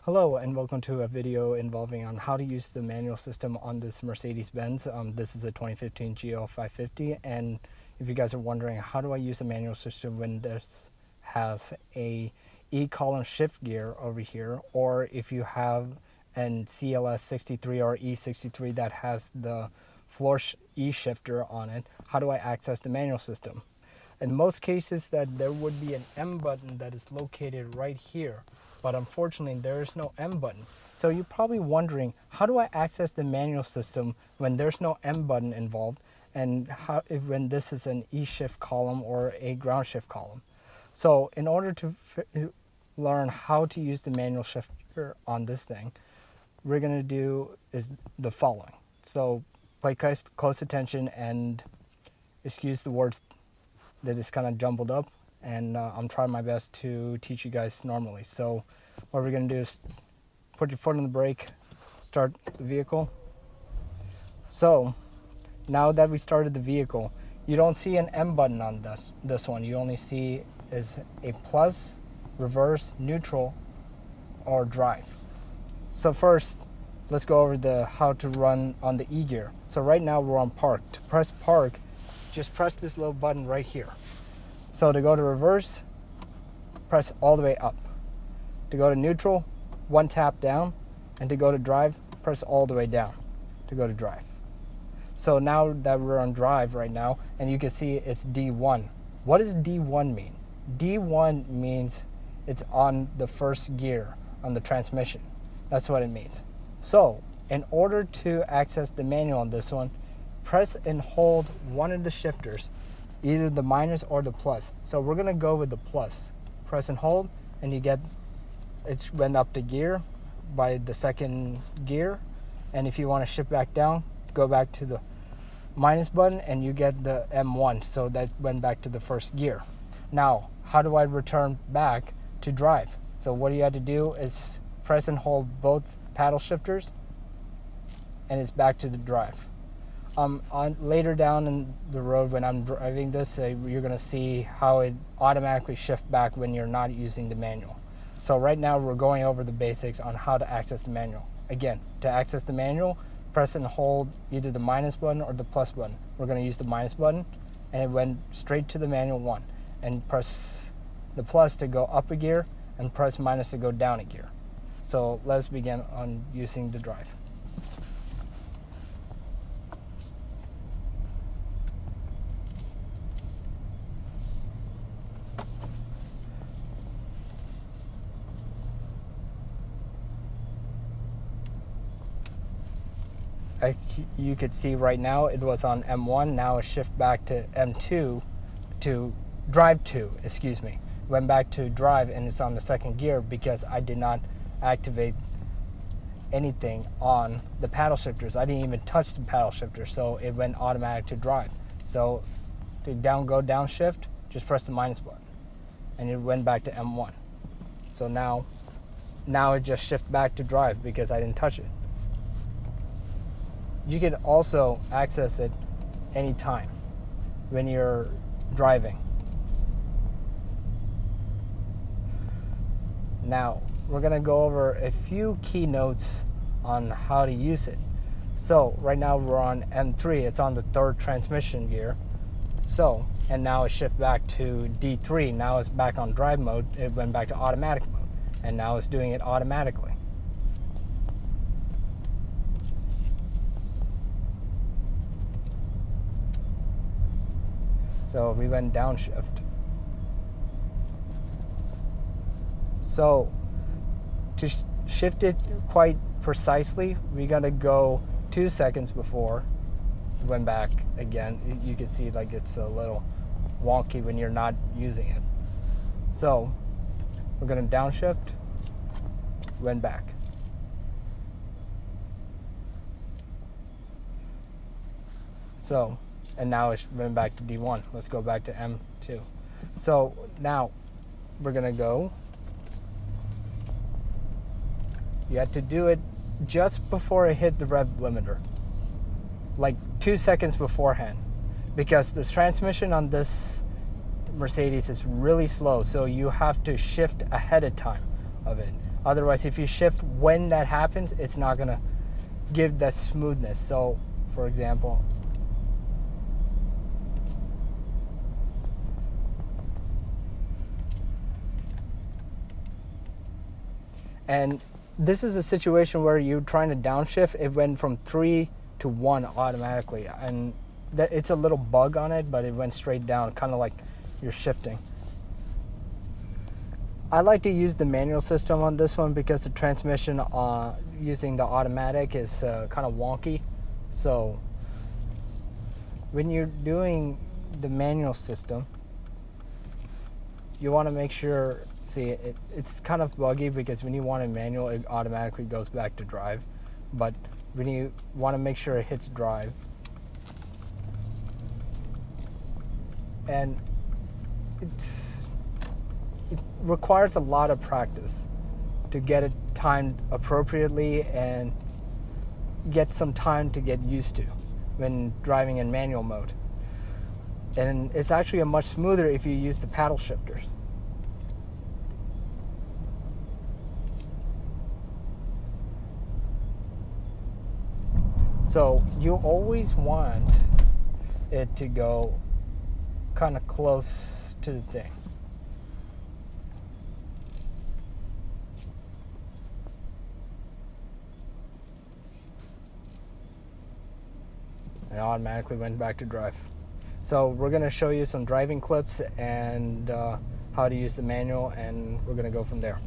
Hello and welcome to a video involving on how to use the manual system on this Mercedes Benz. This is a 2015 GL550, and if you guys are wondering how do I use the manual system when this has a E-column shift gear over here, or if you have an CLS63 or E63 that has the floor E shifter on it, how do I access the manual system? In most cases that there would be an M button that is located right here, but unfortunately there is no M button. So you're probably wondering, how do I access the manual system when there's no M button involved, and when this is an E shift column or a ground shift column? So in order to learn how to use the manual shifter on this thing, we're going to do is the following. So pay close attention and excuse the words that is kind of jumbled up, and I'm trying my best to teach you guys normally. So what we're going to do is put your foot on the brake, start the vehicle. So now that we started the vehicle, you don't see an M button on this one. You only see is a plus, reverse, neutral, or drive. So first, let's go over the how to run on the E gear. So right now we're on park. To press park, just press this little button right here. So to go to reverse, press all the way up. To go to neutral, one tap down, and to go to drive, press all the way down to go to drive. So now that we're on drive right now, and you can see it's D1. What does D1 mean? D1 means it's on the first gear on the transmission. That's what it means. So in order to access the manual on this one, press and hold one of the shifters, either the minus or the plus. So we're gonna go with the plus. Press and hold, and you get it went up the gear by the second gear. And if you want to shift back down, go back to the minus button, and you get the M1. So that went back to the first gear. Now, how do I return back to drive? So what you have to do is press and hold both paddle shifters, and it's back to the drive. Later down in the road when I'm driving this, you're going to see how it automatically shifts back when you're not using the manual. So right now we're going over the basics on how to access the manual. Again, to access the manual, press and hold either the minus button or the plus button. We're going to use the minus button, and it went straight to the manual one. And press the plus to go up a gear, and press minus to go down a gear. So let's begin on using the drive. You could see right now it was on M1, now it shift back to M2 to drive 2, excuse me. Went back to drive, and it's on the second gear because I did not activate anything on the paddle shifters. I didn't even touch the paddle shifter, so it went automatic to drive. So to go downshift, just press the minus button, and it went back to M1. So now it just shift back to drive because I didn't touch it. You can also access it anytime when you're driving. Now, we're gonna go over a few key notes on how to use it. So right now we're on M3, it's on the third transmission gear. So, and now it shifts back to D3, now it's back on drive mode, it went back to automatic mode, and now it's doing it automatically. So we went downshift. So to shift it quite precisely, we gotta go 2 seconds before it went back again. You can see like it's a little wonky when you're not using it. So we're gonna downshift, went back. So, and now it went back to D1. Let's go back to M2. So now we're gonna go. You have to do it just before it hit the rev limiter, like 2 seconds beforehand, because the transmission on this Mercedes is really slow, so you have to shift ahead of time of it. Otherwise, if you shift when that happens, it's not gonna give that smoothness. So, for example, and this is a situation where you're trying to downshift, it went from 3 to 1 automatically, and that it's a little bug on it, but it went straight down, kind of like you're shifting. I like to use the manual system on this one because the transmission using the automatic is kind of wonky. So when you're doing the manual system, you want to make sure, see, it's kind of buggy because when you want a manual, it automatically goes back to drive. But when you want to make sure it hits drive, and it requires a lot of practice to get it timed appropriately and get some time to get used to when driving in manual mode. And it's actually a much smoother if you use the paddle shifters. So you always want it to go kind of close to the thing. And automatically went back to drive. So we're going to show you some driving clips and how to use the manual, and we're going to go from there.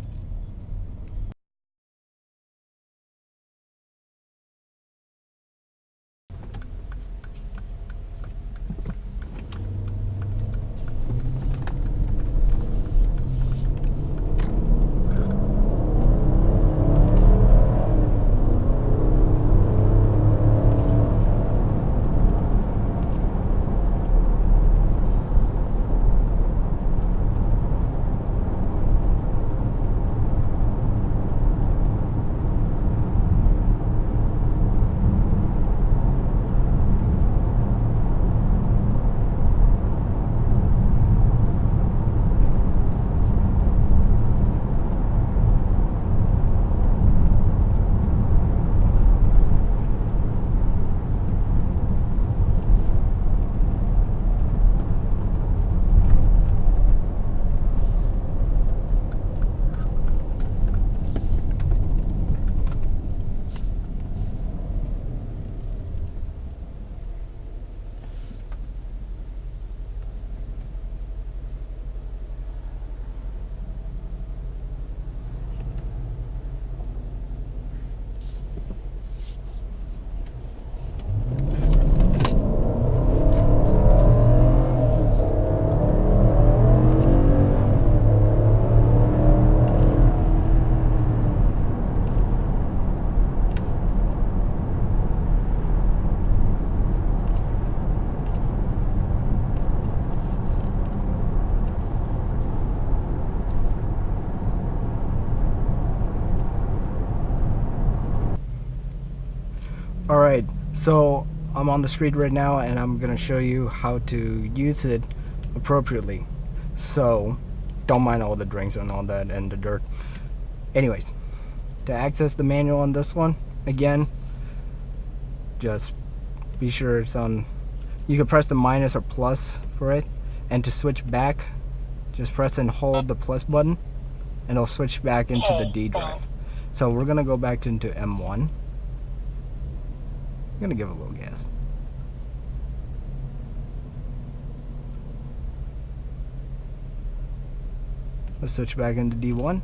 Alright, so I'm on the street right now and I'm gonna show you how to use it appropriately. So don't mind all the drinks and all that and the dirt. Anyways, to access the manual on this one, again, just be sure it's on. You can press the minus or plus for it, and to switch back, just press and hold the plus button and it'll switch back into the D drive. So we're gonna go back into M1. I'm gonna give it a little gas. Let's switch back into D1.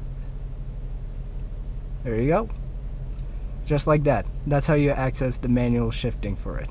There you go. Just like that. That's how you access the manual shifting for it.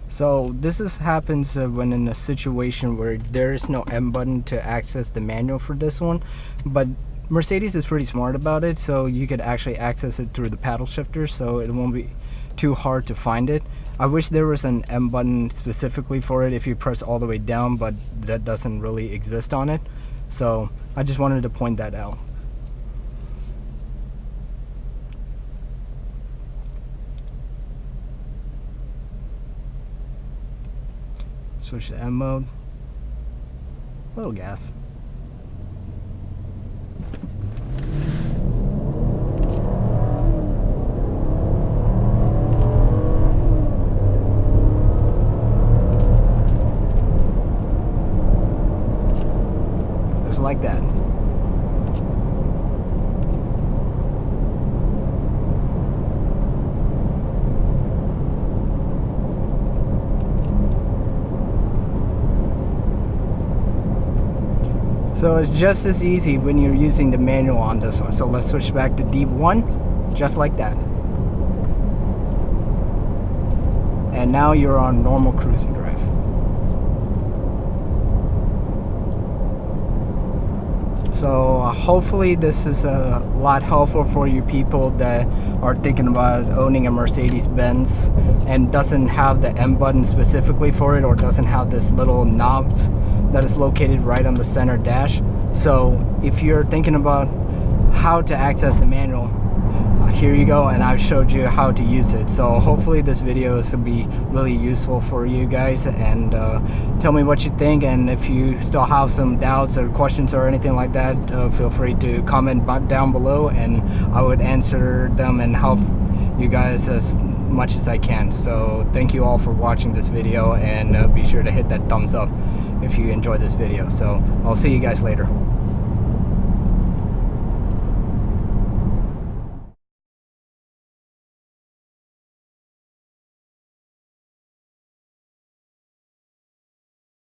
So this happens when in a situation where there is no M button to access the manual for this one, but Mercedes is pretty smart about it, so you could actually access it through the paddle shifter, so it won't be too hard to find it. I wish there was an M button specifically for it if you press all the way down, but that doesn't really exist on it. So I just wanted to point that out. Switch to M mode. A little gas. Just like that. So it's just as easy when you're using the manual on this one. So let's switch back to D1, just like that. And now you're on normal cruising drive. So hopefully this is a lot helpful for you people that are thinking about owning a Mercedes Benz and doesn't have the M button specifically for it, or doesn't have this little knobs that is located right on the center dash. So if you're thinking about how to access the manual, here you go, and I've showed you how to use it. So hopefully this video is going to be really useful for you guys, and tell me what you think. And if you still have some doubts or questions or anything like that, feel free to comment down below, and I would answer them and help you guys as much as I can. So thank you all for watching this video, and be sure to hit that thumbs up if you enjoyed this video. So I'll see you guys later.